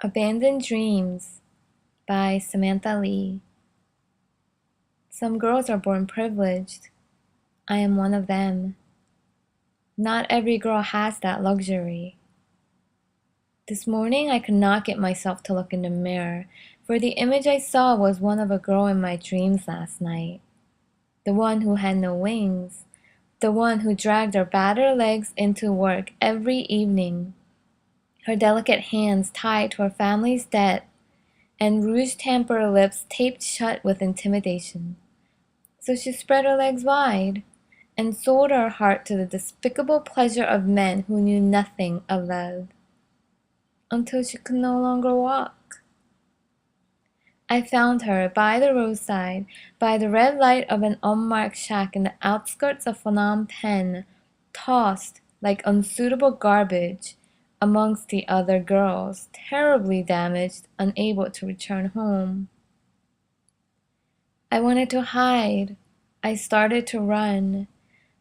Abandoned Dreams by Samantha Lee. Some girls are born privileged. I am one of them. Not every girl has that luxury. This morning I could not get myself to look in the mirror, for the image I saw was one of a girl in my dreams last night. The one who had no wings. The one who dragged her battered legs into work every evening. Her delicate hands tied to her family's debt, and rouge-tempered lips taped shut with intimidation. So she spread her legs wide, and sold her heart to the despicable pleasure of men who knew nothing of love, until she could no longer walk. I found her by the roadside, by the red light of an unmarked shack in the outskirts of Phnom Penh, tossed like unsuitable garbage amongst the other girls, terribly damaged, unable to return home. I wanted to hide. I started to run,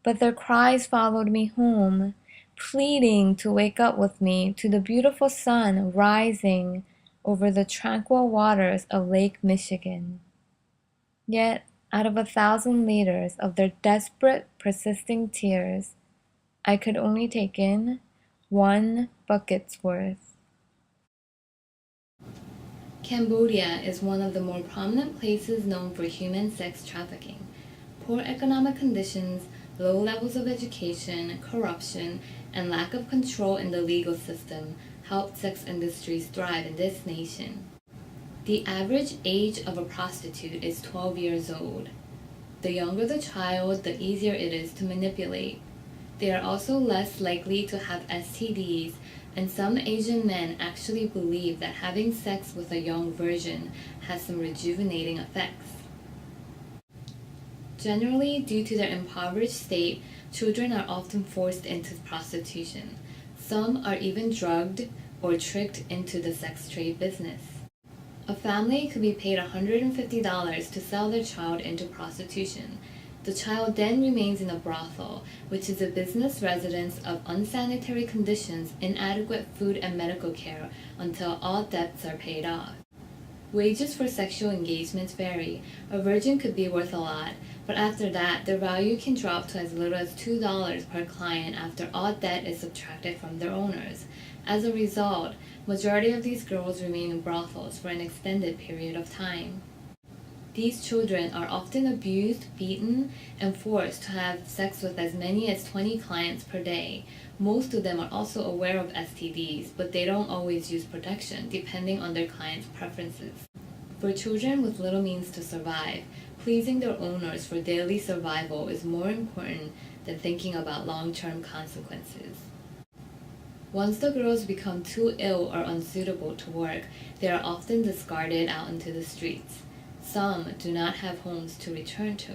but their cries followed me home, pleading to wake up with me to the beautiful sun rising over the tranquil waters of Lake Michigan. Yet, out of 1,000 liters of their desperate, persisting tears, I could only take in 1 bucket's worth. Cambodia is one of the more prominent places known for human sex trafficking. Poor economic conditions, low levels of education, corruption, and lack of control in the legal system helped sex industries thrive in this nation. The average age of a prostitute is 12 years old. The younger the child, the easier it is to manipulate. They are also less likely to have STDs, and some Asian men actually believe that having sex with a young virgin has some rejuvenating effects. Generally, due to their impoverished state, children are often forced into prostitution. Some are even drugged or tricked into the sex trade business. A family could be paid $150 to sell their child into prostitution. The child then remains in a brothel, which is a business residence of unsanitary conditions, inadequate food and medical care until all debts are paid off. Wages for sexual engagements vary. A virgin could be worth a lot, but after that, their value can drop to as little as $2 per client after all debt is subtracted from their owners. As a result, majority of these girls remain in brothels for an extended period of time. These children are often abused, beaten, and forced to have sex with as many as 20 clients per day. Most of them are also aware of STDs, but they don't always use protection, depending on their clients' preferences. For children with little means to survive, pleasing their owners for daily survival is more important than thinking about long-term consequences. Once the girls become too ill or unsuitable to work, they are often discarded out into the streets. Some do not have homes to return to.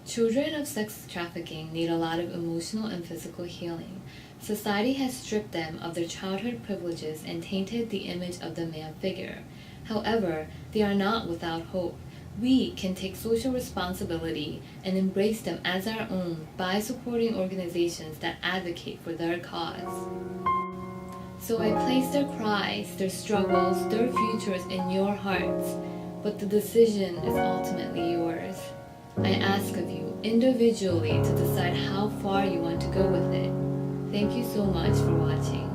Children of sex trafficking need a lot of emotional and physical healing. Society has stripped them of their childhood privileges and tainted the image of the male figure. However, they are not without hope. We can take social responsibility and embrace them as our own by supporting organizations that advocate for their cause. So I place their cries, their struggles, their futures in your hearts, but the decision is ultimately yours. I ask of you individually to decide how far you want to go with it. Thank you so much for watching.